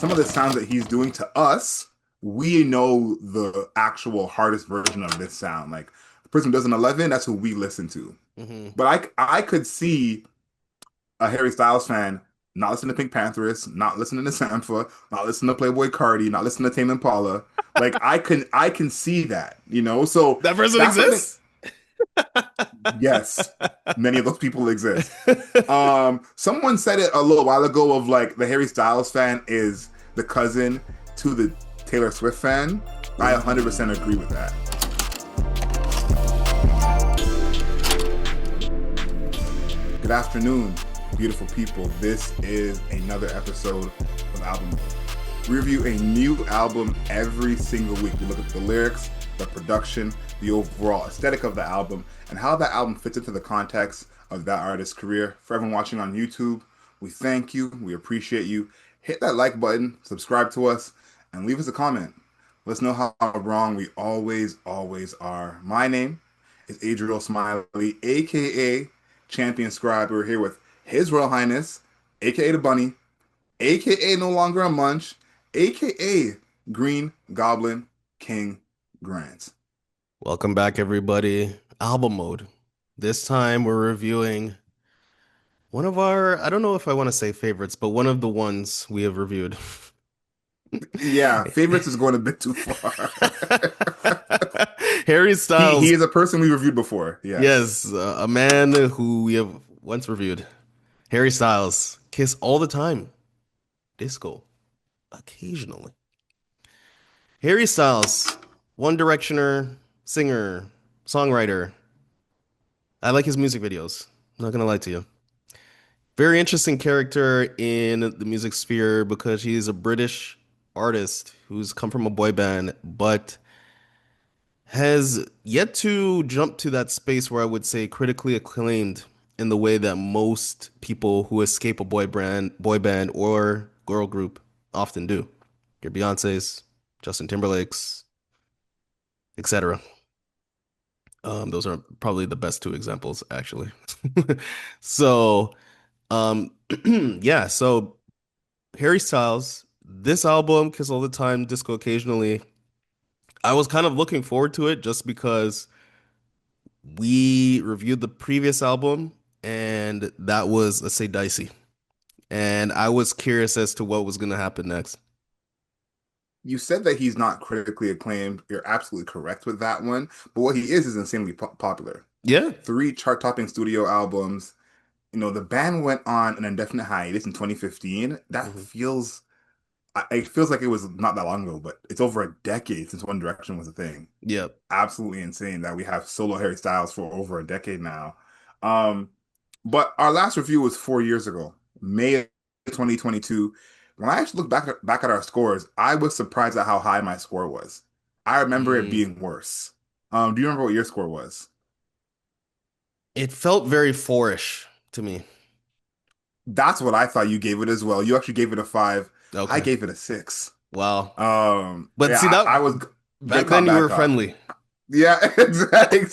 some of the sounds that he's doing to us, we know the actual hardest version of this sound. Like the person who does an 11, that's who we listen to. Hmm. But I could see a Harry Styles fan not listening to Pink Panthers, not listening to Sampha, not listening to Playboy Cardi, not listening to Tame Impala. Like I can see that, So That person that's something. exists. Yes, many of those people exist. Someone said it a little while ago of like the Harry Styles fan is the cousin to the Taylor Swift fan. I Ooh. 100% agree with that. Good afternoon, beautiful people. This is another episode of Album Mode. We review a new album every single week. We look at the lyrics, the production, the overall aesthetic of the album, and how that album fits into the context of that artist's career. For everyone watching on YouTube, we thank you. We appreciate you. Hit that like button, subscribe to us, and leave us a comment. Let us know how wrong we always are. My name is Adriel Smiley, aka Champion Scribe. We're here with His Royal Highness, aka the Bunny, aka No Longer a Munch, aka Green Goblin King Grant. Welcome back, everybody. Album mode. This time we're reviewing one of our, I don't know if I want to say favorites, but one of the ones we have reviewed. Yeah, favorites is going a bit too far. Harry he Styles, is a person we reviewed before. Yes. yes, a man who we have once reviewed. Harry Styles, Kiss all the time, disco occasionally. Harry Styles, One Directioner, singer, songwriter. I like his music videos. Not gonna lie to you. Very interesting character in the music sphere because he's a British artist who's come from a boy band, but has yet to jump to that space where I would say critically acclaimed in the way that most people who escape a boy band or girl group often do. Your Beyonce's, Justin Timberlake's, etc. Those are probably the best two examples, actually. So, um, yeah, so Harry Styles, this album, Kiss All the Time, Disco Occasionally, I was kind of looking forward to it just because we reviewed the previous album and that was, let's say, dicey. And I was curious as to what was going to happen next. You said that he's not critically acclaimed. You're absolutely correct with that one. But what he is insanely popular. Yeah. Three chart-topping studio albums. The band went on an indefinite hiatus in 2015. That Hmm. it feels like it was not that long ago, but it's over a decade since One Direction was a thing. Yeah. Absolutely insane that we have solo Harry Styles for over a decade now. Um, but our last review was 4 years ago, May of 2022. When I actually look back at our scores, I was surprised at how high my score was. I remember it Mm. being worse. Do you remember what your score was? It felt very fourish to me. That's what I thought you gave it as well. You actually gave it a five. I Okay. gave it a six. Wow. But Yeah, see that I was good back cop, then you bad were cop. friendly. Yeah, exactly.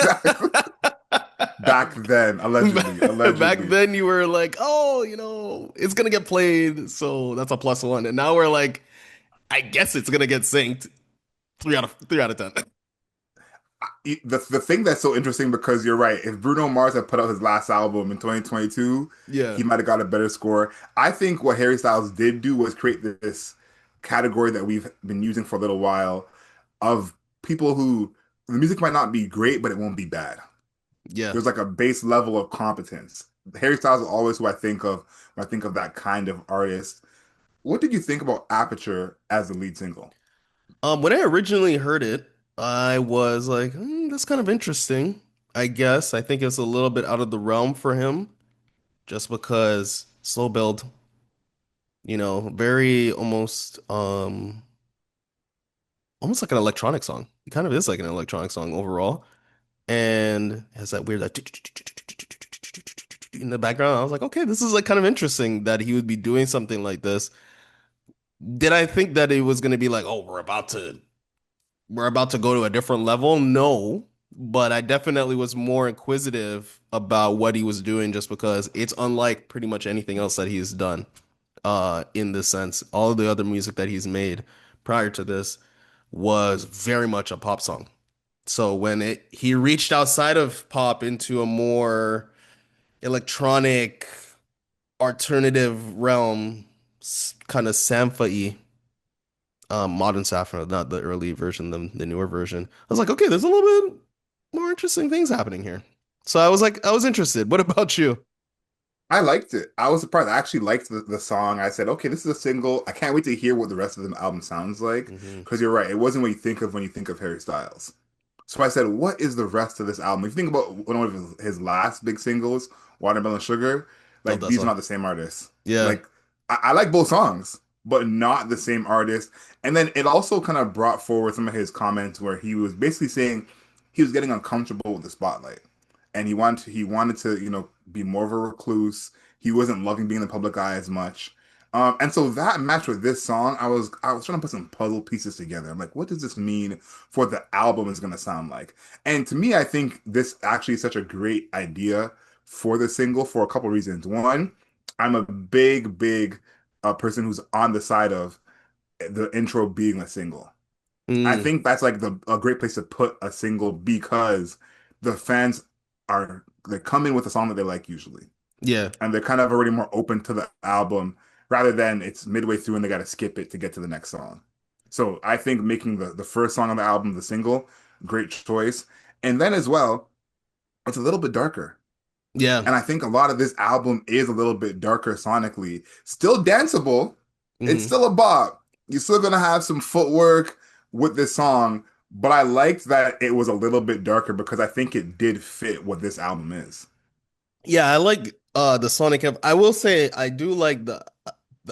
Back then, allegedly, Back allegedly. then you were like, oh, it's gonna get played, so that's a plus one. And now we're like, I guess it's gonna get synced. 3 out of 10. The thing that's so interesting because you're right. If Bruno Mars had put out his last album in 2022, Yeah. he might have got a better score. I think what Harry Styles did do was create this category that we've been using for a little while of people who the music might not be great, but it won't be bad. Yeah. There's like a base level of competence. Harry Styles is always who I think of when I think of that kind of artist. What did you think about Aperture as the lead single? When I originally heard it, I was like, that's kind of interesting. I guess I think it's a little bit out of the realm for him, just because slow build, very almost like an electronic song. It kind of is like an electronic song overall. And has that weird like in the background. I was like, okay, this is like kind of interesting that he would be doing something like this. Did I think that it was going to be like, oh, we're about to go to a different level? No, but I definitely was more inquisitive about what he was doing just because it's unlike pretty much anything else that he's done. in this sense. All of the other music that he's made prior to this was very much a pop song. So when it he reached outside of pop into a more electronic alternative realm, kind of Sampha-y, modern Sappho, not the early version, the newer version. I was like, okay, there's a little bit more interesting things happening here. So I was interested. What about you? I liked it. I was surprised. I actually liked the song. I said, okay, this is a single. I can't wait to hear what the rest of the album sounds like. Hmm. Because you're right. It wasn't what you think of when you think of Harry Styles. So I said, what is the rest of this album? If you think about one of his last big singles, Watermelon Sugar, Love like that these are song. not the same artists. Yeah. Like I like both songs, but not the same artist. And then it also kind of brought forward some of his comments where he was basically saying he was getting uncomfortable with the spotlight. And he wanted to, be more of a recluse. He wasn't loving being in the public eye as much. And so that matched with this song, I was trying to put some puzzle pieces together. I'm like, what does this mean for what the album is going to sound like? And to me, I think this actually is such a great idea for the single for a couple reasons. One, I'm a big person who's on the side of the intro being a single. I Mm, think that's like a great place to put a single because the fans they come in with a song that they like usually, yeah. and they're kind of already more open to the album rather than it's midway through and they got to skip it to get to the next song. So I think making the first song on the album the single, great choice. And then as well, it's a little bit darker. Yeah. And I think a lot of this album is a little bit darker sonically. Still danceable. It's Hmm. still a bop. You're still gonna have some footwork with this song, but I liked that it was a little bit darker because I think it did fit what this album is. Yeah, I like the Sonic. I will say I do like the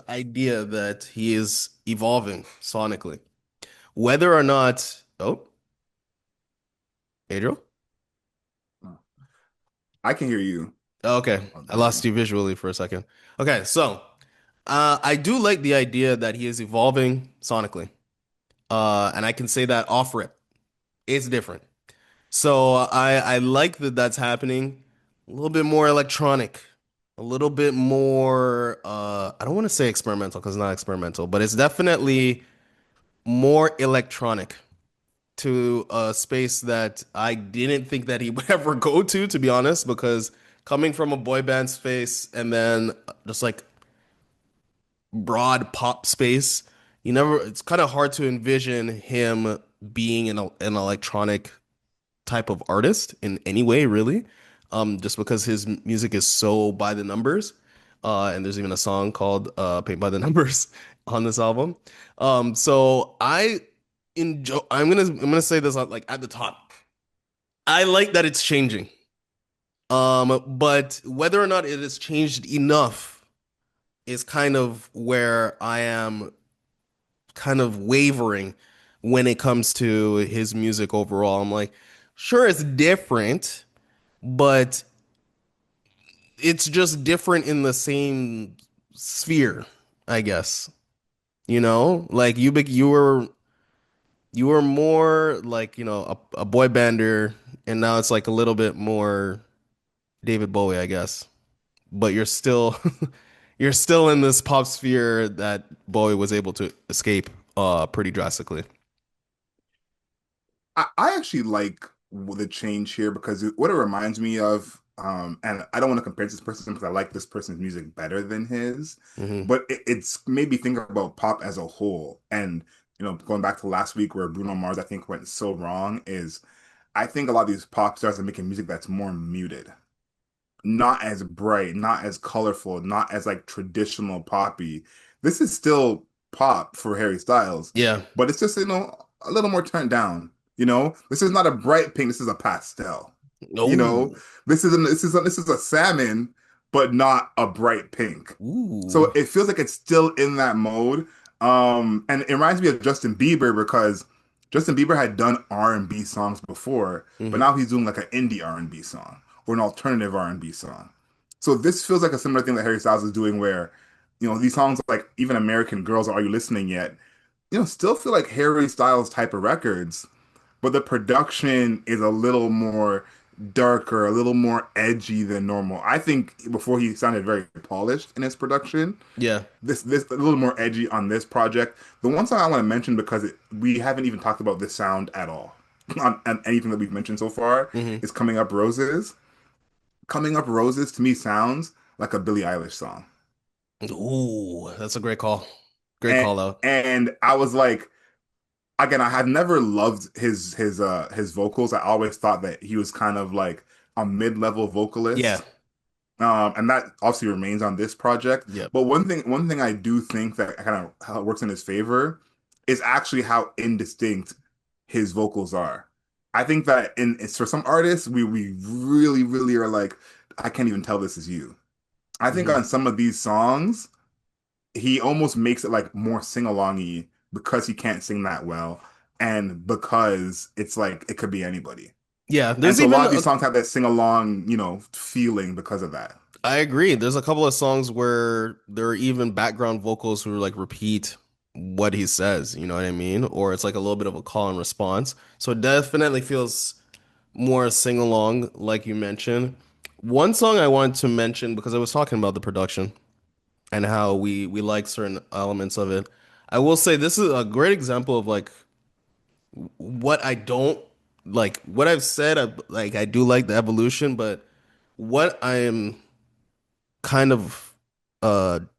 idea that he is evolving sonically. Whether or not, oh, Adriel? I can hear you. Oh, okay. Oh, I there you lost go. you visually for a second. Okay, so I do like the idea that he is evolving sonically. And I can say that off rip. It's different. So I like that that's happening. A little bit more electronic, a little bit more I don't want to say experimental because it's not experimental, but it's definitely more electronic to a space that I didn't think that he would ever go to be honest, because coming from a boy band space and then just like broad pop space, it's kind of hard to envision him being an electronic type of artist in any way, really. Just because his music is so by the numbers. And there's even a song called Paint by the Numbers on this album. So I enjoy I'm gonna say this like at the top. I like that it's changing. But whether or not it has changed enough is kind of where I am kind of wavering when it comes to his music overall. I'm like, sure, it's different, but it's just different in the same sphere, I guess. Like you were more like, a boy bander, and now it's like a little bit more David Bowie, I guess. But you're still you're still in this pop sphere that Bowie was able to escape pretty drastically. I actually like the change here because what it reminds me of, and I don't want to compare this person because I like this person's music better than his, Hmm. but it's made me think about pop as a whole. And, going back to last week where Bruno Mars, I think, went so wrong, is I think a lot of these pop stars are making music that's more muted, not as bright, not as colorful, not as like traditional poppy. This is still pop for Harry Styles, Yeah. but it's just, a little more turned down. This is not a bright pink, this is a pastel. You know, Oh. this is a salmon, but not a bright pink. Ooh. So it feels like it's still in that mode. And it reminds me of Justin Bieber because Justin Bieber had done R&B songs before, but Hmm. now he's doing like an indie R&B song or an alternative R&B song. So this feels like a similar thing that Harry Styles is doing where, these songs like even American Girls or Are You Listening Yet, still feel like Harry Styles type of records, but the production is a little more. darker, a little more edgy than normal. I think before he sounded very polished in his production. Yeah. This a little more edgy on this project. The one song I want to mention because we haven't even talked about this sound at all on anything that we've mentioned so far Hmm. is "Coming Up Roses." "Coming Up Roses" to me sounds like a Billie Eilish song, Ooh, that's a great call. Great and call out. I was like, again, I have never loved his vocals. I always thought that he was kind of like a mid-level Yeah. vocalist. And that obviously remains on this project. Yep. But one thing I do think that kind of how it works in his favor is actually how indistinct his vocals are. I think that in it's for some artists, we really are like, I can't even tell this is you. I think Hmm. on some of these songs, he almost makes it like more sing-alongy because he can't sing that well, and because it's like it could be anybody. Yeah. And There's so a even lot of these songs have that sing-along, feeling because of that. I agree. There's a couple of songs where there are even background vocals who like repeat what he says, you know what I mean? Or it's like a little bit of a call and response. So it definitely feels more sing along, like you mentioned. One song I wanted to mention because I was talking about the production and how we like certain elements of it. I will say this is a great example of like what I don't like. What I've said, like I do like the evolution, but what I am kind of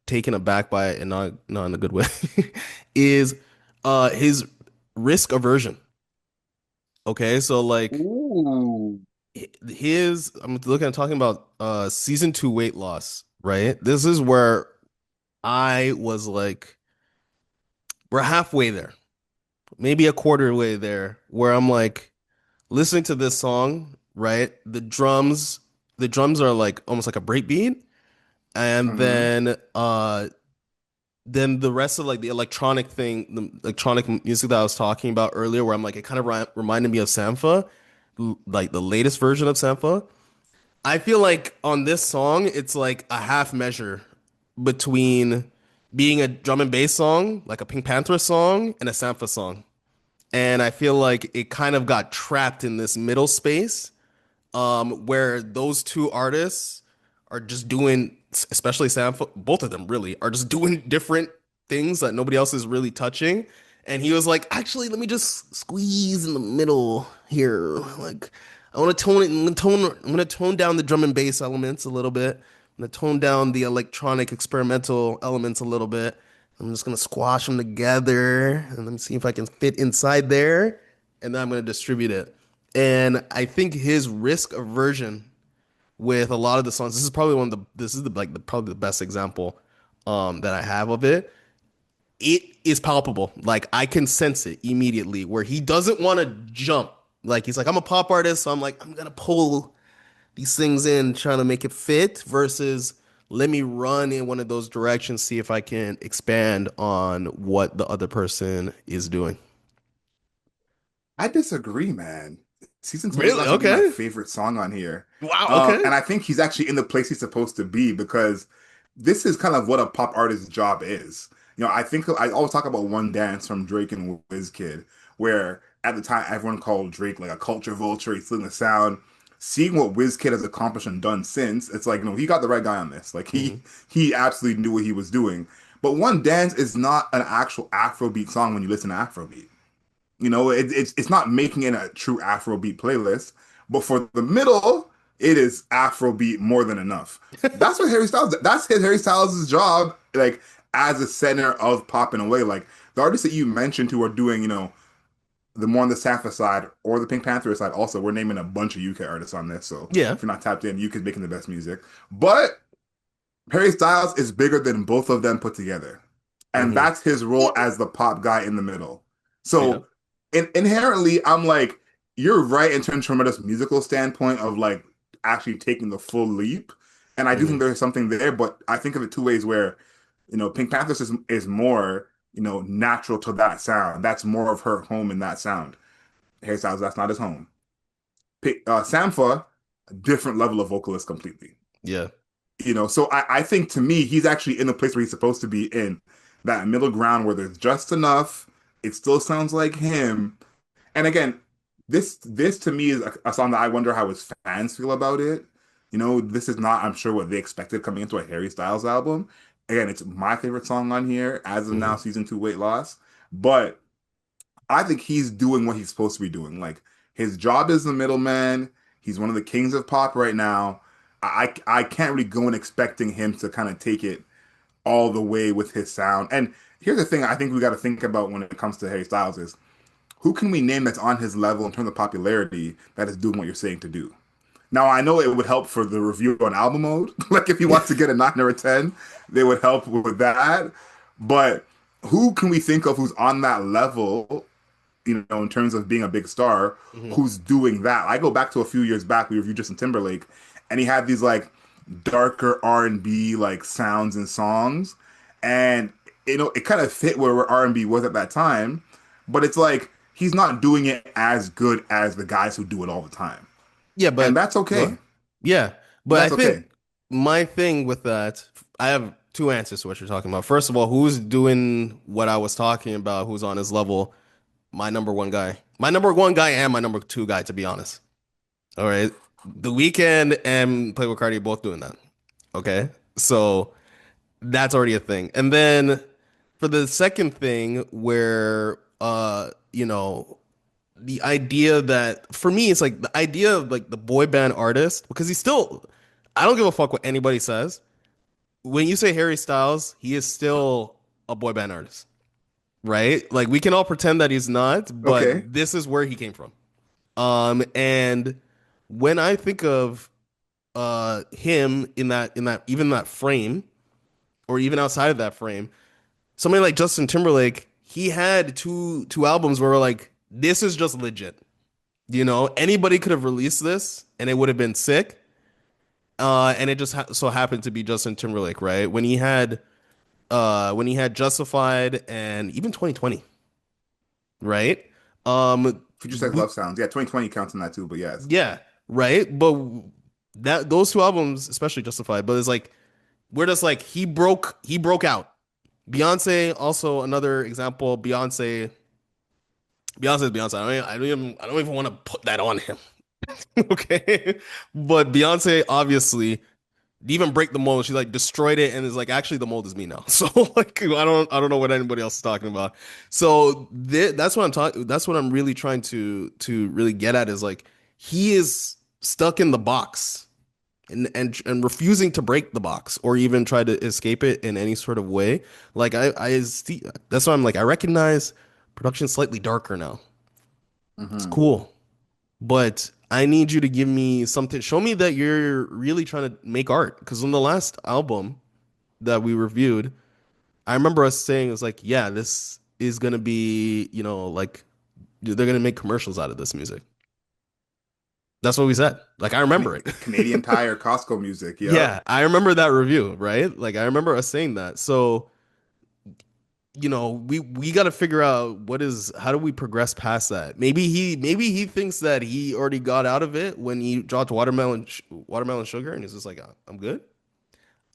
taken aback by it and not in a good way is his risk aversion. Okay, so like Ooh. his I'm looking at talking about season 2 weight loss, right? This is where I was like, we're halfway there, maybe a quarter way there, where I'm like listening to this song, right? The drums are like almost like a break beat, and Hmm. then the rest of like the electronic thing, the electronic music that I was talking about earlier, where I'm like, it kind of reminded me of Sampha, like the latest version of Sampha. I feel like on this song, it's like a half measure between being a drum and bass song, like a Pink Panther song, and a Sampha song. And I feel like it kind of got trapped in this middle space where those two artists are just doing, especially Sam, both of them really are just doing different things that nobody else is really touching. And he was like, actually, let me just squeeze in the middle here. Like, I want to tone it, I'm gonna tone down the drum and bass elements a little bit. I'm gonna tone down the electronic experimental elements a little bit. I'm just gonna squash them together and let me see if I can fit inside there. And then I'm gonna distribute it. And I think his risk aversion with a lot of the songs, this is the like the probably the best example that I have of it. It is palpable. Like I can sense it immediately where he doesn't want to jump. Like he's like, I'm a pop artist, so I'm like, I'm gonna pull these things in, trying to make it fit, versus let me run in one of those directions, see if I can expand on what the other person is doing. I disagree, man. Season 2 Weight Really? Loss might be my Okay. favorite song on here. Wow, okay. And I think he's actually in the place he's supposed to be because this is kind of what a pop artist's job is. I think I always talk about One Dance from Drake and Wizkid, where at the time everyone called Drake like a culture vulture. He's stealing the sound. Seeing what Wizkid has accomplished and done since, it's like, no, he got the right guy on this. Like Hmm. he absolutely knew what he was doing. But One Dance is not an actual Afrobeat song when you listen to Afrobeat. It's not making it a true Afrobeat playlist, but for the middle, it is Afrobeat more than enough. That's what Harry Styles. That's Harry Styles' job, like as a center of pop in a way. Like the artists that you mentioned who are doing, the more on the Sappha side or the Pink Panther side. Also, we're naming a bunch of UK artists on this. So Yeah. if you're not tapped in, UK's making the best music. But Harry Styles is bigger than both of them put together. And Hmm. that's his role as the pop guy in the middle. Yeah. So inherently, I'm like, you're right in terms from a musical standpoint of like actually taking the full leap. And I do think Hmm. there's something there, but I think of it two ways where, Pink Panthers is more, natural to that sound. That's more of her home in that sound. Harry Styles, that's not his home. Sampha, different level of vocalist completely. Yeah. So I think to me, he's actually in the place where he's supposed to be in that middle ground where there's just enough. It still sounds like him. And again, this to me is a song that I wonder how his fans feel about it. This is not, I'm sure, what they expected coming into a Harry Styles album. Again, it's my favorite song on here as of now, Mhm. season two, Weight Loss. But I think he's doing what he's supposed to be doing. Like his job is the middleman. He's one of the kings of pop right now. I can't really go in expecting him to kind of take it all the way with his sound. And here's the thing I think we got to think about when it comes to Harry Styles is who can we name that's on his level in terms of popularity that is doing what you're saying to do? Now I know it would help for the review on album mode. Like if he wants to get a 9 or a 10, they would help with that. But who can we think of who's on that level, in terms of being a big star, Mhm. who's doing that? I go back to a few years back, we reviewed Justin Timberlake, and he had these like darker R&B like sounds and songs, and it kind of fit where R&B was at that time, but it's like he's not doing it as good as the guys who do it all the time, Yeah, and but that's go okay. ahead. Yeah, And but I that's okay. think my thing with that, I have two answers to what you're talking about. First of all, who's doing what I was talking about? Who's on his level? My number one guy, my number one guy, and my number two guy. To be honest, all right, The Weeknd and Playboi Carti are both doing that. Okay, so that's already a thing. And then for the second thing, where the idea that for me it's like the idea of like the boy band artist because he's still I don't give a fuck what anybody says. When you say Harry Styles, he is still a boy band artist, right? Like we can all pretend that he's not, Okay. but this is where he came from. And when I think of him in that even that frame or even outside of that frame, somebody like Justin Timberlake, he had two albums where we're like, this is just legit. Anybody could have released this and it would have been sick. And it just so happened to be Justin Timberlake, right? When he had Justified and even 2020, right? Future Sex Love Sounds. Yeah, 2020 counts in that too, but yes. Yeah, right. But that those two albums, especially Justified, but it's like we're just like he broke out. Beyonce, also another example. Beyonce's Beyonce. I don't even want to put that on him. Okay. But Beyonce obviously didn't even break the mold. She like destroyed it and is like, actually the mold is me now. So like I don't know what anybody else is talking about. So that's what I'm talking. That's what I'm really trying to really get at is like he is stuck in the box and refusing to break the box or even try to escape it in any sort of way. Like I see, that's why I'm like I recognize production slightly darker now. It's Hmm. cool. But I need you to give me something. Show me that you're really trying to make art. Because on the last album that we reviewed, I remember us saying it was like, yeah, this is gonna be, like they're gonna make commercials out of this music. That's what we said. Like I remember it. Canadian Tire, Costco music. Yep. Yeah, I remember that review, right? Like I remember us saying that. So, we got to figure out how do we progress past that? Maybe he thinks that he already got out of it when he dropped watermelon sugar and he's just like, I'm good.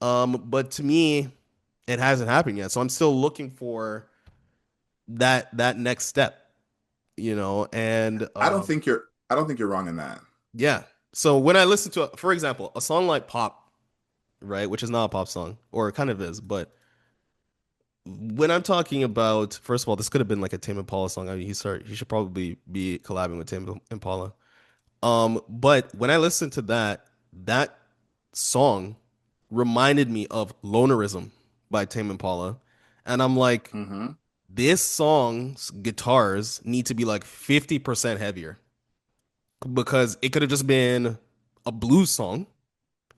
But to me, it hasn't happened yet. So I'm still looking for that next step, and I don't think you're wrong in that. yeah. So when I listen to, for example, a song like Pop, right, which is not a pop song, or it kind of is, but when I'm talking about, first of all, this could have been like a Tame Impala song. I mean, he should probably be collabing with Tame Impala. But when I listened to that song reminded me of Lonerism by Tame Impala, and I'm like, Hmm. this song's guitars need to be like 50% heavier because it could have just been a blues song,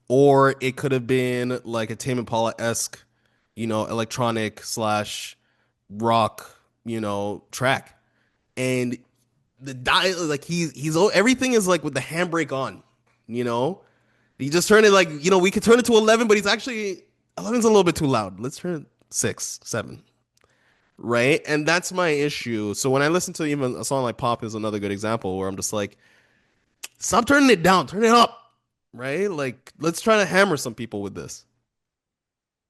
or it could have been like a Tame Impala esque, electronic slash rock, track. And like he's everything is like with the handbrake on, you know. He just turned it like we could turn it to 11, but he's actually 11's a little bit too loud. Let's turn it 6, 7, right? And that's my issue. So when I listen to even a song like Pop is another good example where I'm just like, stop turning it down, turn it up, right? Like let's try to hammer some people with this.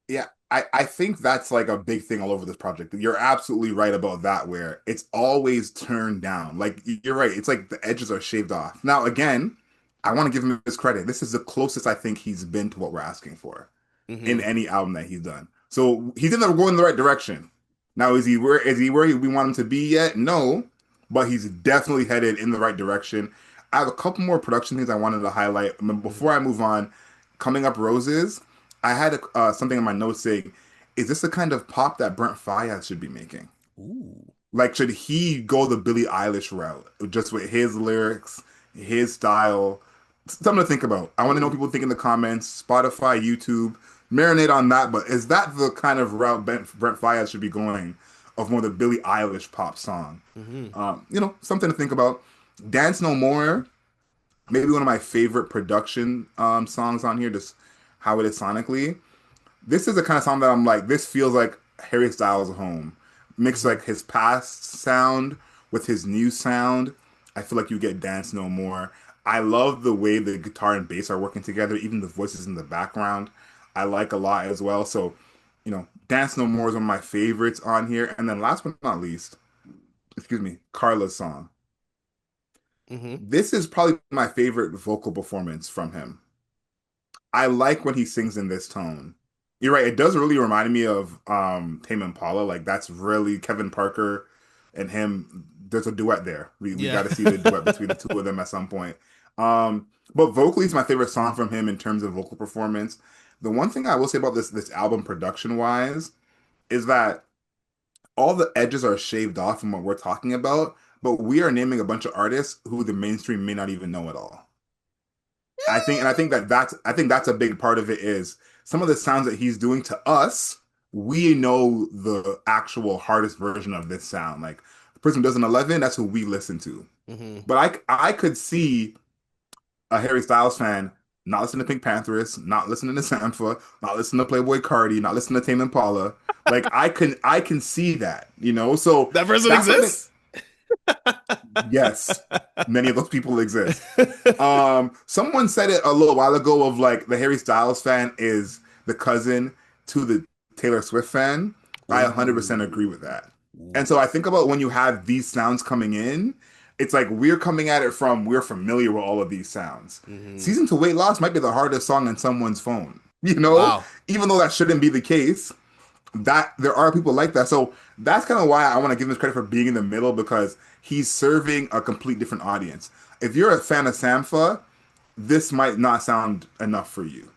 Yeah. I think that's like a big thing all over this project. You're absolutely right about that, where it's always turned down. Like you're right, it's like the edges are shaved off. Now, again, I want to give him his credit. This is the closest I think he's been to what we're asking for in Hmm. any album that he's done. So he's in the going in the right direction. Now, is he where we want him to be yet? No, but he's definitely headed in the right direction. I have a couple more production things I wanted to highlight. I mean, before I move on, coming up roses. I had something in my notes saying, "Is this the kind of pop that Brent Faiyaz should be making? Ooh. Like, should he go the Billie Eilish route, just with his lyrics, his style?" Something to think about. I want to know what Ooh. people think in the comments, Spotify, YouTube. Marinate on that. But is that the kind of route Brent Faiyaz should be going, of more the Billie Eilish pop song? Hmm. Something to think about. Dance No More, maybe one of my favorite production songs on here, just how it is sonically. This is the kind of song that I'm like, this feels like Harry Styles' home. Mix Hmm. like his past sound with his new sound. I feel like you get Dance No More. I love the way the guitar and bass are working together, even the voices in the background. I like a lot as well. So, Dance No More is one of my favorites on here. And then last but not least, excuse me, Carla's song. Hmm. This is probably my favorite vocal performance from him. I like when he sings in this tone. You're right. It does really remind me of Tame Impala. Like that's really Kevin Parker and him. There's a duet there. We Yeah. got to see the duet between the two of them at some point. But vocally is my favorite song from him in terms of vocal performance. The one thing I will say about this album production wise is that all the edges are shaved off from what we're talking about, but we are naming a bunch of artists who the mainstream may not even know at all. I think that's a big part of it is some of the sounds that he's doing to us, we know the actual hardest version of this sound. Like the person who does an 11, that's who we listen to. Hmm. But I could see a Harry Styles fan not listening to Pink Panthers, not listening to Sampha, not listening to Playboy Cardi, not listening to Tame Impala. Like I can see that. So That person that's something. exists. Yes, many of those people exist. Someone said it a little while ago of like the Harry Styles fan is the cousin to the Taylor Swift fan. I 100% agree with Ooh. that. And Ooh. so I think about when you have these sounds coming in, it's like we're coming at it from we're familiar with all of these sounds. Hmm. Season to Weight Loss might be the hardest song on someone's phone, Wow. even though that shouldn't be the case, that there are people like that. So that's kind of why I want to give him credit for being in the middle because he's serving a complete different audience. If you're a fan of Sampha, this might not sound enough for you.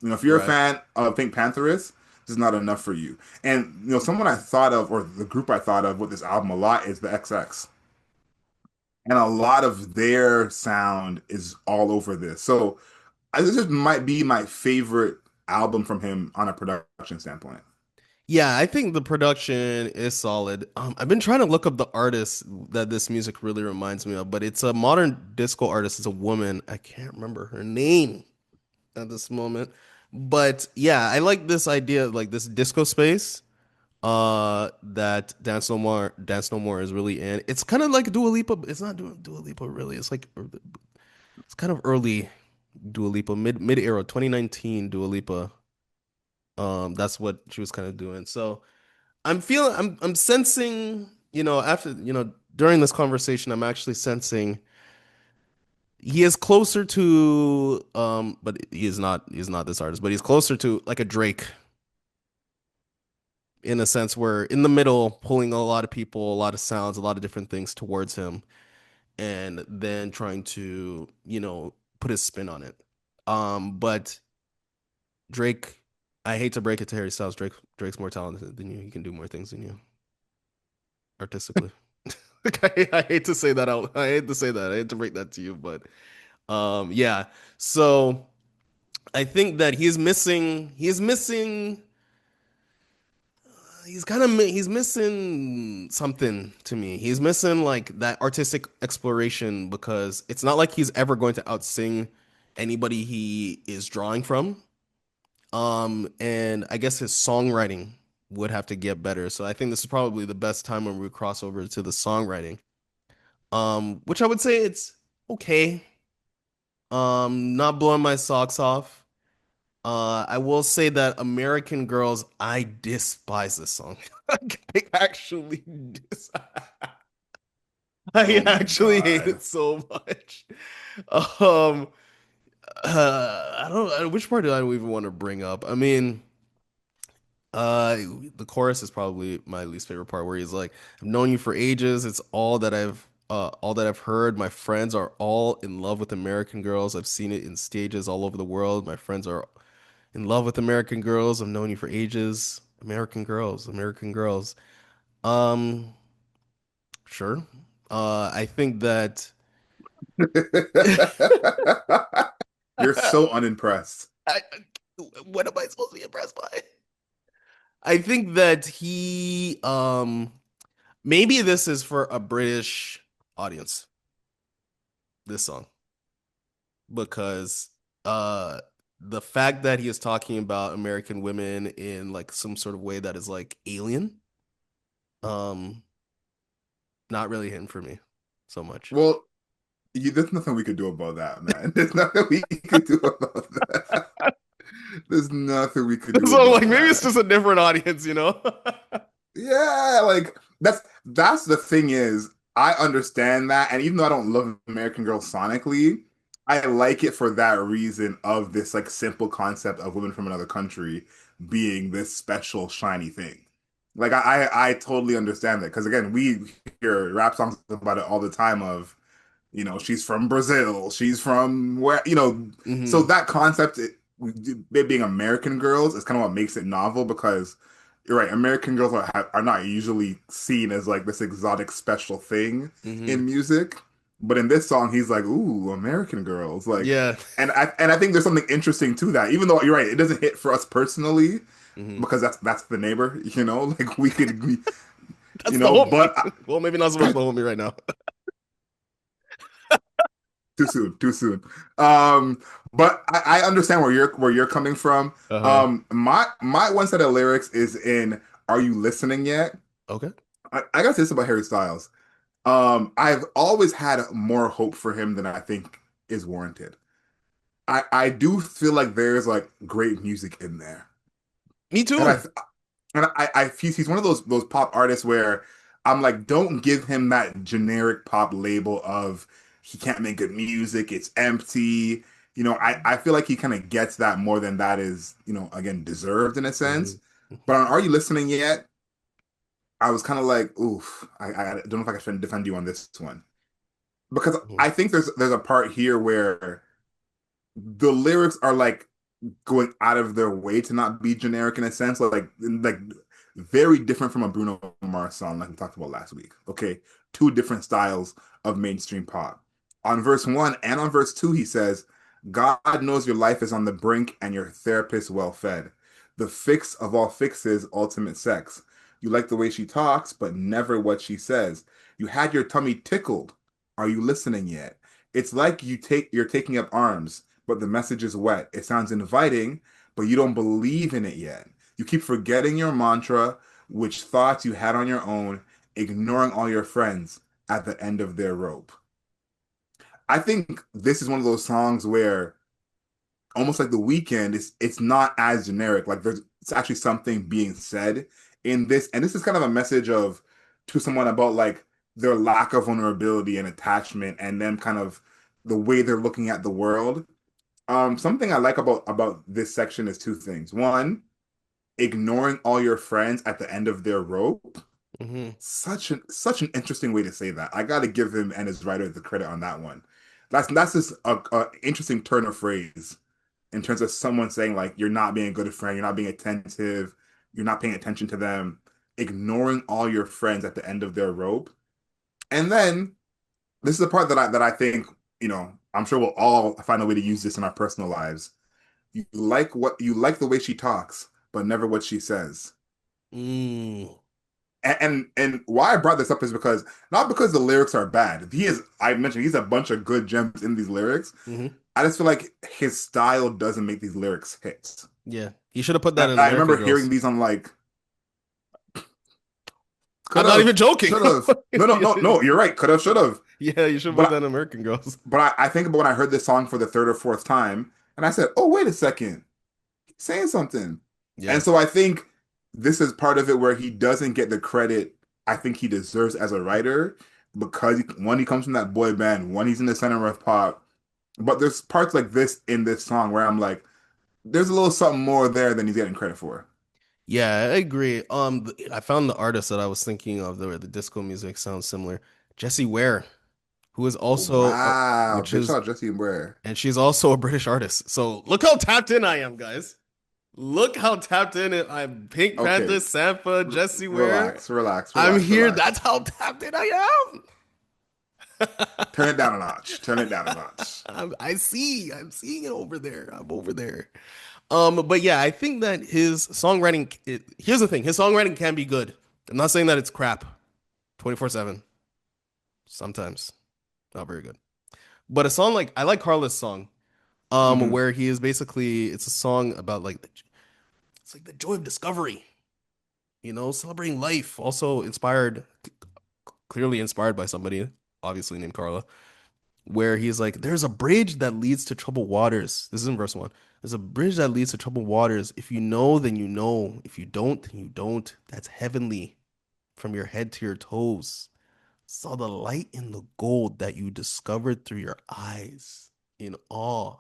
If you're a Right. fan of Pink Pantherist, this is not enough for you. And someone I thought of, or the group I thought of with this album a lot is the XX, and a lot of their sound is all over this. So this just might be my favorite album from him on a production standpoint. Yeah, I think the production is solid. I've been trying to look up the artist that this music really reminds me of, but it's a modern disco artist. It's a woman. I can't remember her name at this moment. But yeah, I like this idea, like this disco space, that Dance No More is really in. It's kind of like Dua Lipa, but it's not Dua Lipa really. It's kind of early Dua Lipa, mid era, 2019 Dua Lipa. That's what she was kind of doing. So I'm sensing, after, during this conversation, I'm actually sensing he is closer to, but he's not this artist, but he's closer to like a Drake in a sense where in the middle, pulling a lot of people, a lot of sounds, a lot of different things towards him, and then trying to, put his spin on it. But Drake, I hate to break it to Harry Styles, Drake's more talented than you. He can do more things than you artistically. Like, I hate to say that out. I hate to say that. I hate to break that to you, but yeah. So I think that he's missing something to me. He's missing like that artistic exploration because it's not like he's ever going to outsing anybody he is drawing from. And I guess his songwriting would have to get better. So I think this is probably the best time when we cross over to the songwriting. Which I would say it's okay. Not blowing my socks off. I will say that American Girls, I despise this song. I actually I Oh my actually hate God. it so much. Um, I don't. Which part do I even want to bring up? I mean, uh, the chorus is probably my least favorite part, where he's like, "I've known you for ages. It's all that I've heard. My friends are all in love with American Girls. I've seen it in stages all over the world. My friends are in love with American Girls. I've known you for ages. American Girls, American Girls." Um, sure. I think that. You're so unimpressed. I, what am I supposed to be impressed by? I think that maybe this is for a British audience, this song, because uh the fact that he is talking about American women in like some sort of way that is like alien, um, not really hitting for me so much. Well, there's nothing we could do about that, man. There's nothing we could do about that. There's nothing we could do So like about maybe it's that. just a different audience, you know? Yeah, like that's the thing is I understand that, and even though I don't love American Girl sonically, I like it for that reason of this like simple concept of women from another country being this special shiny thing. Like I totally understand that because again we hear rap songs about it all the time of she's from Brazil, she's from where so Hmm. that concept it being American girls is kind of what makes it novel because you're right, American girls are not usually seen as like this exotic special thing Hmm. in music, but in this song he's like, ooh, American girls, like, Yeah. and I think there's something interesting to that, even though you're right, it doesn't hit for us personally Hmm. because that's the neighbor, like we could, That's the but homie. Well, maybe not so much the homie right now. too soon, too soon. But I understand where you're coming from. Uh-huh. My one set of lyrics is in "Are You Listening Yet?" Okay. I got this about Harry Styles. I've always had more hope for him than I think is warranted. I do feel like there's like great music in there, Me and too. he's one of those pop artists where I'm like, don't give him that generic pop label of he can't make good music, it's empty. I feel like he kind of gets that more than that is, again, deserved in a Hmm. sense. But on Are You Listening Yet? I was kind of like, oof, I don't know if I can defend you on this one. Because Hmm. I think there's a part here where the lyrics are like going out of their way to not be generic in a sense, like very different from a Bruno Mars song, like we talked about last week. Okay, two different styles of mainstream pop. On verse one and on verse two, he says, "God knows your life is on the brink, and your therapist well fed. The fix of all fixes, ultimate sex. You like the way she talks, but never what she says. You had your tummy tickled. Are you listening yet? It's like you're taking up arms, but the message is wet. It sounds inviting, but you don't believe in it yet. You keep forgetting your mantra, which thoughts you had on your own, ignoring all your friends at the end of their rope." I think this is one of those songs where almost like the weekend, it's not as generic. Like it's actually something being said in this, and this is kind of a message of to someone about like their lack of vulnerability and attachment, and them kind of the way they're looking at the world. Something I like about this section is two things. One, ignoring all your friends at the end of their rope. Hmm. Such an interesting way to say that. I got to give him and his writer the credit on that one. That's just a interesting turn of phrase in terms of someone saying like you're not being a good friend, you're not being attentive, you're not paying attention to them, ignoring all your friends at the end of their rope. And then this is the part that I think I'm sure we'll all find a way to use this in our personal lives. You like the way she talks, but never what she says. Mm. And why I brought this up is because not because the lyrics are bad. I mentioned he's a bunch of good gems in these lyrics. Hmm. I just feel like his style doesn't make these lyrics hits. Yeah. You should have put that I, in I American remember hearing Girls. these on like could I'm not have, even joking. should have. No, no, no, no. You're right. Could have, should have. Yeah, you should put But that in American Girls. I think about when I heard this song for the third or fourth time, and I said, "Oh, wait a second. saying something. Yeah. And so I think this is part of it where he doesn't get the credit I think he deserves as a writer because one, he comes from that boy band, one, he's in the center of pop. But there's parts like this in this song where I'm like, there's a little something more there than he's getting credit for. Yeah, I agree. I found the artist that I was thinking of the disco music sounds similar. Jessie Ware, who is also Wow. which Big is shout out Jesse and Ware. and she's also a British artist. So look how tapped in I am, guys. Look how tapped in I'm. Pink Okay. Panther, Sampha, Jessie Ware. Relax, relax, I'm relax, here. relax. That's how tapped in I am. Turn it down a notch. Turn it down a notch. I see. I'm seeing it over there. I'm over there. But yeah, I think that his songwriting. Here's the thing: his songwriting can be good. I'm not saying that it's crap. 24/7. Sometimes not very good. But a song like I like Carla's song, Hmm. where he is basically it's a song about like it's like the joy of discovery. Celebrating life. Also inspired, clearly inspired by somebody, obviously named Carla, where he's like, there's a bridge that leads to troubled waters. This is in verse one. There's a bridge that leads to troubled waters. If you know, then you know. If you don't, then you don't. That's heavenly from your head to your toes. Saw the light in the gold that you discovered through your eyes. In awe,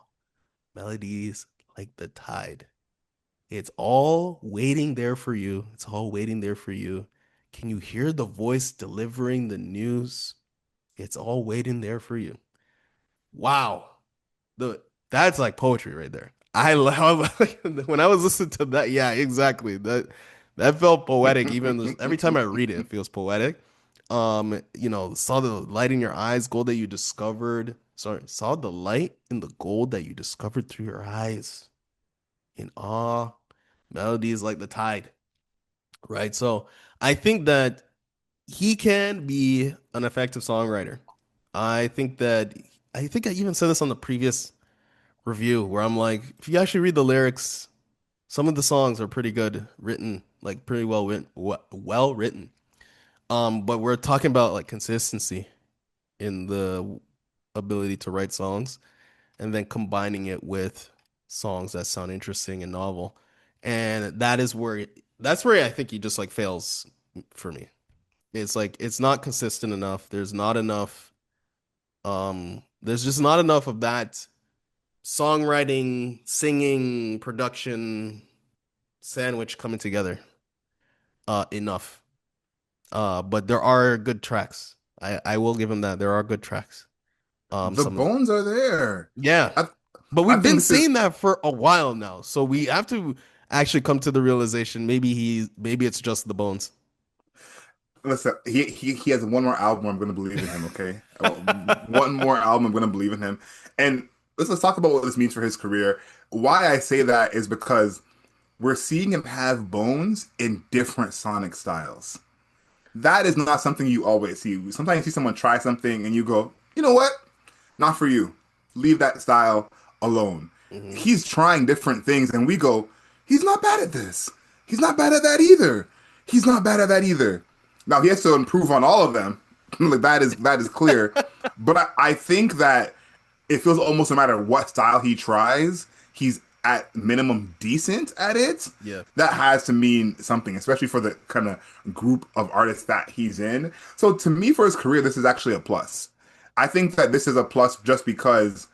melodies like the tide. It's all waiting there for you. It's all waiting there for you. Can you hear the voice delivering the news? It's all waiting there for you. Wow. The That's like poetry right there. I love when I was listening to that. Yeah, exactly. That felt poetic. Even every time I read it, it feels poetic. Saw the light in your eyes, gold that you discovered. Sorry, saw the light in the gold that you discovered through your eyes. In awe, melodies like the tide. Right. So I think that he can be an effective songwriter. I think that I think I even said this on the previous review where I'm like, if you actually read the lyrics, some of the songs are pretty good written, like pretty well written. But we're talking about like consistency in the ability to write songs and then combining it with songs that sound interesting and novel. And that's where I think he just like fails for me. It's like it's not consistent enough. There's just not enough of that songwriting, singing, production sandwich coming together enough. But there are good tracks. I will give him that. There are good tracks. The Some of the bones are there. Yeah. I But I we've think been this is saying that for a while now. So we have to actually come to the realization maybe it's just the bones. listen. He has one more album. I'm going to believe in him. Okay, one more album. I'm going to believe in him. And let's talk about what this means for his career. Why I say that is because we're seeing him have bones in different sonic styles. That is not something you always see. Sometimes you see someone try something and you go, you know what? Not for you. Leave that style alone. Hmm. He's trying different things and we go, he's not bad at this. He's not bad at that either. He's not bad at that either. Now he has to improve on all of them. Like that is clear. But I think that it feels almost no matter what style he tries, he's at minimum decent at it. Yeah. That has to mean something, especially for the kind of group of artists that he's in. So to me, for his career, this is actually a plus. I think that this is a plus just because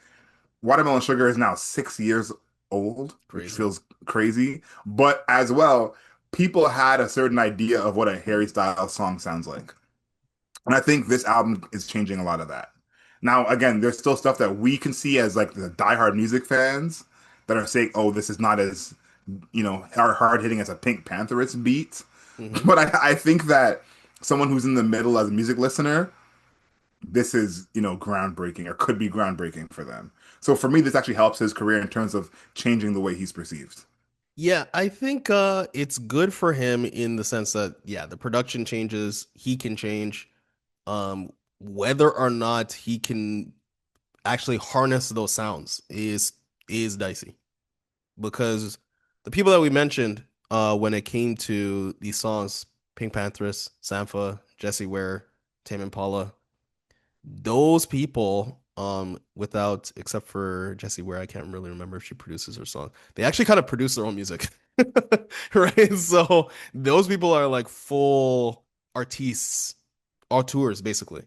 Watermelon Sugar is now 6 years old, which Crazy. feels crazy. But as well, people had a certain idea of what a Harry Styles song sounds like. And I think this album is changing a lot of that. Now, again, there's still stuff that we can see as like the diehard music fans that are saying, "Oh, this is not as hard hitting as a Pink Pantherist beat." Hmm. But I think that someone who's in the middle as a music listener, this is groundbreaking or could be groundbreaking for them. So for me, this actually helps his career in terms of changing the way he's perceived. Yeah, I think it's good for him in the sense that yeah, the production changes, he can change. Whether or not he can actually harness those sounds is dicey because the people that we mentioned when it came to these songs, Pink Panthers, Sampha, Jessie Ware, Tame Impala, those people Without except for Jessie Ware, I can't really remember if she produces her song. They actually kind of produce their own music. Right? So those people are like full artistes, auteurs basically.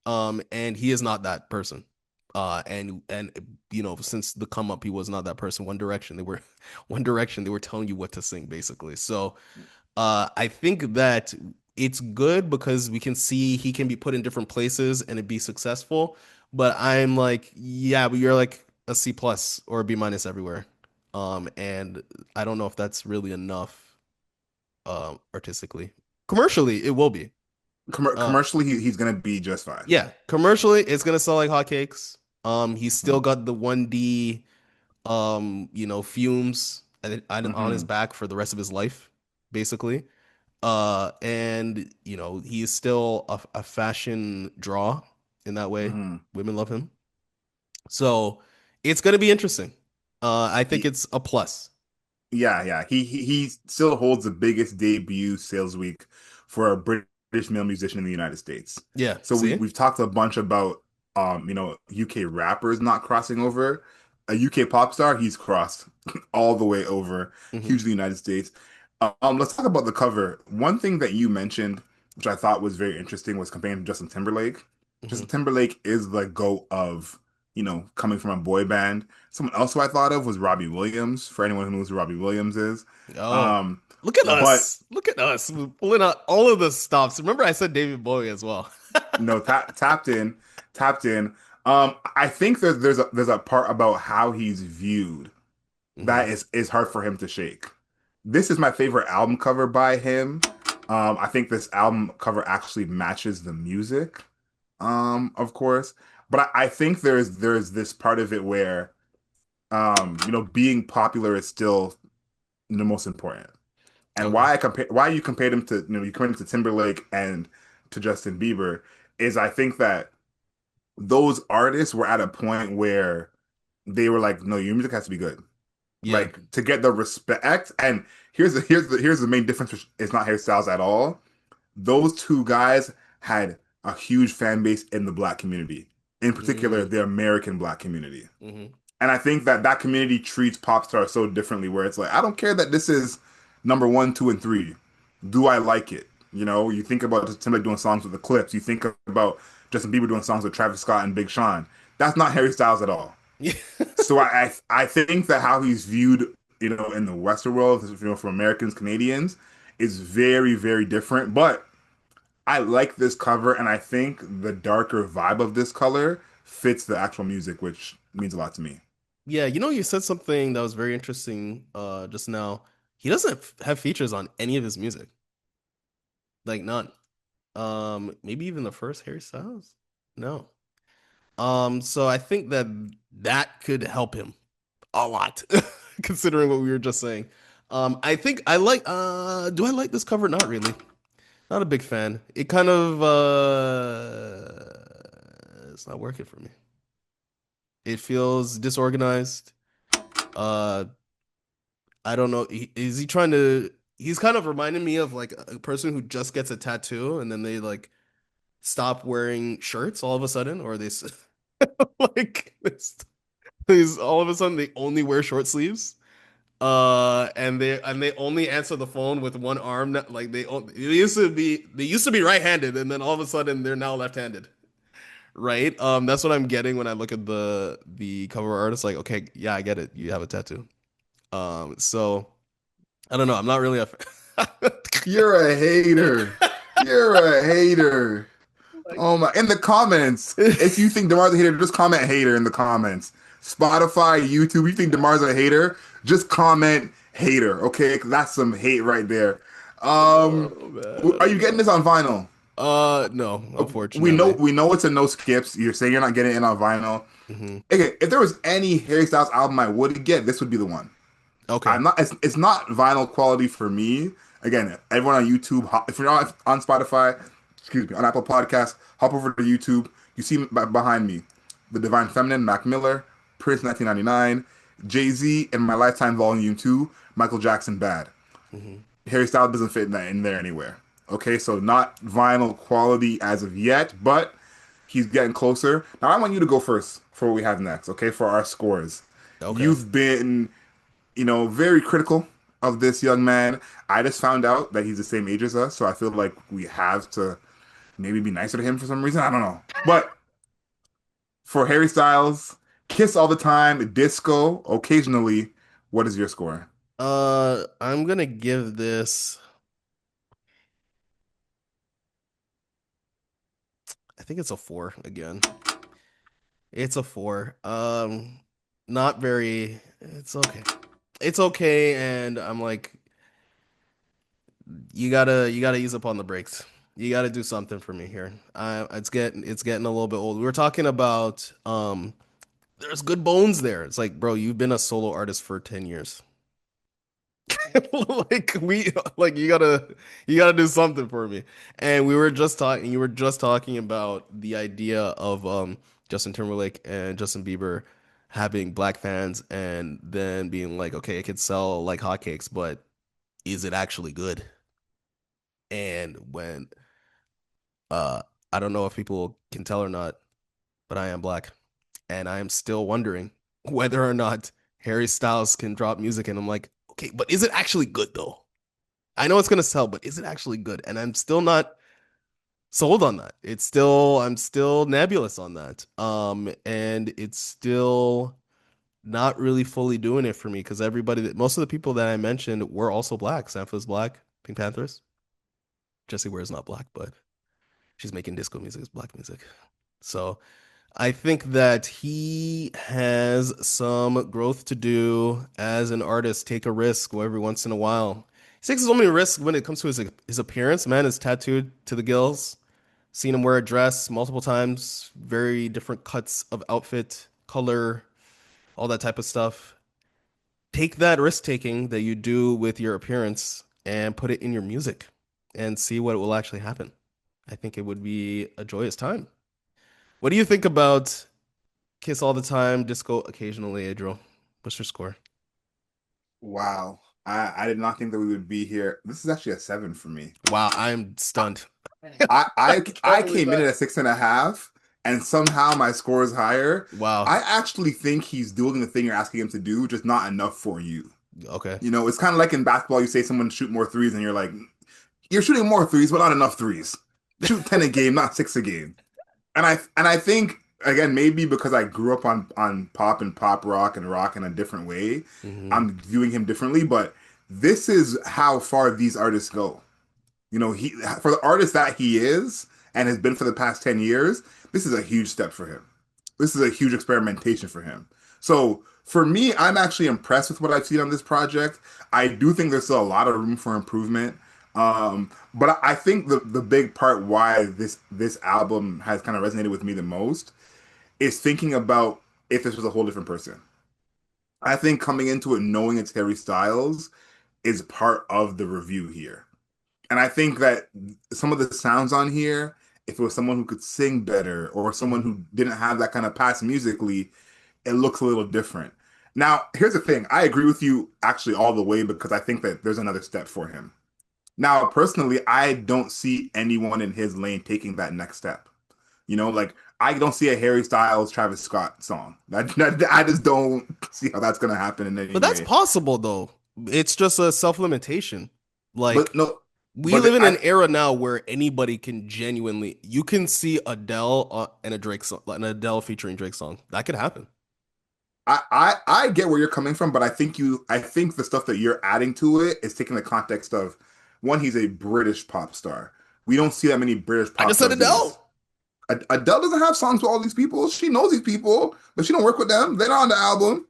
And he is not that person. And since the come up, he was not that person. One Direction, they were One Direction, they were telling you what to sing basically. So I think that it's good because we can see he can be put in different places and it be successful. But I'm like, yeah, but you're like a C plus or a B minus everywhere. And I don't know if that's really enough, artistically. Commercially, it will be. Uh, Commercially, he's gonna be just fine. yeah, commercially, it's gonna sell like hotcakes. He's still got the 1D, fumes on his Mm-hmm. back for the rest of his life, basically. And he is still a fashion draw in that way. Mm-hmm. Women love him. So it's gonna be interesting. I think He, it's a plus. yeah. He still holds the biggest debut sales week for a British male musician in the United States. Yeah, So see? we've talked a bunch about UK rappers not crossing over. A UK pop star, he's crossed all the way over, Hmm. huge in the United States. Let's talk about the cover. One thing that you mentioned, which I thought was very interesting, was comparing to Justin Timberlake. Justin Hmm. Timberlake is the GOAT of, coming from a boy band. Someone else who I thought of was Robbie Williams, for anyone who knows who Robbie Williams is. Oh, Um, look at but us. Look at us. We're pulling out all of the stops. Remember, I said David Bowie as well. no, tapped in. I think there's a part about how he's viewed Hmm. that is hard for him to shake. This is my favorite album cover by him. I think this album cover actually matches the music, of course. But I think there's this part of it where being popular is still the most important. And Okay. why you compared him to you compared him to Timberlake and to Justin Bieber is I think that those artists were at a point where they were like, no, your music has to be good. Yeah. Like to get the respect. And here's the main difference, which is not hairstyles at all. Those two guys had a huge fan base in the black community, in particular Mm. the American black community. Hmm. And I think that that community treats pop stars so differently, where it's like, I don't care that this is number one, two, and three. Do I like it? You think about Justin Timberlake doing songs with the Clips. You think about Justin Bieber doing songs with Travis Scott and Big Sean. That's not Harry Styles at all. Yeah. So I think that how he's viewed, in the Western world, for Americans, Canadians, is very, very different. But I like this cover, and I think the darker vibe of this color fits the actual music, which means a lot to me. Yeah, you said something that was very interesting just now. He doesn't have features on any of his music. Like none. Maybe even the first Harry Styles? No. So I think that that could help him a lot, considering what we were just saying. I think I like do I like this cover? Not really. Not a big fan. It kind of it's not working for me. It feels disorganized. Uh I don't know. Is he trying to he's kind of reminding me of like a person who just gets a tattoo and then they like stop wearing shirts all of a sudden, or like these all of a sudden they only wear short sleeves. And they only answer the phone with one arm. Like they used to be right-handed, and then all of a sudden they're now left-handed. Right? That's what I'm getting when I look at the cover art. It's like, okay, yeah, I get it. You have a tattoo. So I don't know. I'm not really a You're a hater. You're a hater. like Oh my! In the comments, if you think Demar's a hater, just comment hater in the comments. Spotify, YouTube, you think Demar's a hater, just comment hater, okay? 'Cause that's some hate right there. Um, oh man, I are you don't getting know. this on vinyl? No, We know unfortunately. we know it's a no skips. You're saying you're not getting it on vinyl. Hmm. Okay, if there was any Harry Styles album I would get, this would be the one. Okay. I'm not. It's not vinyl quality for me. Again, everyone on YouTube, if you're not on Spotify, excuse me, on Apple Podcasts, hop over to YouTube. You see behind me, The Divine Feminine, Mac Miller, Prince 1999, Jay Z, and My Lifetime Volume 2, Michael Jackson, Bad. Hmm. Harry Styles doesn't fit in there anywhere. Okay, so not vinyl quality as of yet, but he's getting closer. Now I want you to go first for what we have next, okay? For our scores. Okay. You've been, very critical of this young man. I just found out that he's the same age as us, so I feel like we have to maybe be nicer to him for some reason. I don't know. But for Harry Styles, Kiss all the time, Disco occasionally, what is your score? I'm gonna give this. I think it's a 4 again. It's a 4. Not very. It's okay. It's okay, and I'm like, you gotta ease up on the brakes. You gotta do something for me here. It's getting a little bit old. We were talking about there's good bones there. It's like, bro, you've been a solo artist for 10 years. Like you gotta do something for me. And you were just talking about the idea of Justin Timberlake and Justin Bieber having black fans and then being like, okay, it could sell like hotcakes, but is it actually good? And when uh I don't know if people can tell or not, but I am black. And I am still wondering whether or not Harry Styles can drop music. And I'm like, okay, but is it actually good though? I know it's gonna sell, but is it actually good? And I'm still not sold on that. I'm still nebulous on that. And it's still not really fully doing it for me because most of the people that I mentioned were also black. Sampha's black, Pink Panthers. Jessie Ware's not black, but she's making disco music as black music. So I think that he has some growth to do as an artist. Take a risk every once in a while. He takes so many risks when it comes to his appearance. Man is tattooed to the gills. Seen him wear a dress multiple times. Very different cuts of outfit, color, all that type of stuff. Take that risk taking that you do with your appearance and put it in your music and see what will actually happen. I think it would be a joyous time. What do you think about Kiss all the time, disco occasionally, Adriel? What's your score? Wow. I did not think that we would be here. This is actually a 7 for me. Wow, I'm stunned. I I I can't I believe came in that. at a 6.5, and somehow my score is higher. Wow. I actually think he's doing the thing you're asking him to do, just not enough for you. Okay. It's kind of like in basketball, you say someone shoot more threes, and you're like, you're shooting more threes, but not enough threes. Shoot 10 a game, not 6 a game. And I think again, maybe because I grew up on pop and pop rock in a different way, Hmm. I'm viewing him differently. But this is how far these artists go. He for the artist that he is and has been for the past 10 years, this is a huge step for him. This is a huge experimentation for him. So for me, I'm actually impressed with what I've seen on this project. I do think there's still a lot of room for improvement. But I think the big part why this album has kind of resonated with me the most is thinking about if this was a whole different person. I think coming into it knowing it's Harry Styles is part of the review here. And I think that some of the sounds on here, if it was someone who could sing better or someone Hmm. who didn't have that kind of past musically, it looks a little different. Now, here's the thing. I agree with you actually all the way because I think that there's another step for him. Now, personally, I don't see anyone in his lane taking that next step. Like I don't see a Harry Styles, Travis Scott song. I just don't see how that's gonna happen in any But that's way. possible though. It's just a self-limitation. But Like no, we but live in I an era now where anybody can genuinely you can see Adele and a Drake song, an Adele featuring Drake song. That could happen. I get where you're coming from, but I think the stuff that you're adding to it is taking the context of one, he's a British pop star. We don't see that many British I pop just said stars do Adele. this. Adele doesn't have songs with all these people. She knows these people, but she don't work with them. They're not on the album.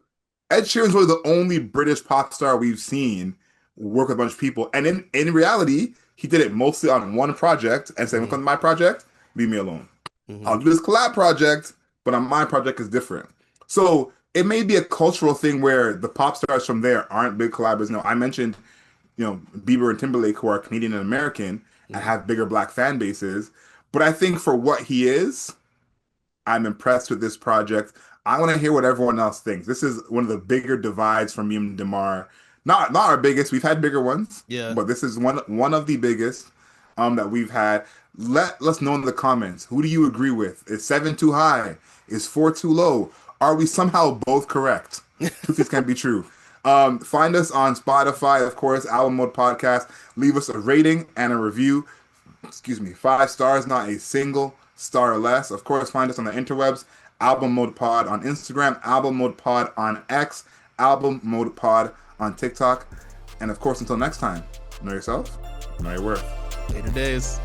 Ed Sheeran's really the only British pop star we've seen work with a bunch of people. And in reality, he did it mostly on one project and said, when it Hmm. comes to my project, leave me alone. Hmm. I'll do this collab project, but on my project is different. So it may be a cultural thing where the pop stars from there aren't big collabors. No, I mentioned, Bieber and Timberlake who are Canadian and American and Hmm. have bigger black fan bases. But I think for what he is, I'm impressed with this project. I want to hear what everyone else thinks. This is one of the bigger divides from me and Demar. Not our biggest. We've had bigger ones, Yeah. but this is one of the biggest. that we've had. Let us know in the comments. Who do you agree with? Is 7 too high? Is 4 too low? Are we somehow both correct? Two things can be true. Find us on Spotify, of course, Album Mode Podcast. Leave us a rating and a review. 5 stars, not a single star less. Of course, find us on the interwebs, Album Mode Pod on Instagram, Album Mode Pod on X, Album Mode Pod on TikTok. And of course, until next time, know yourself, know your worth. Later days.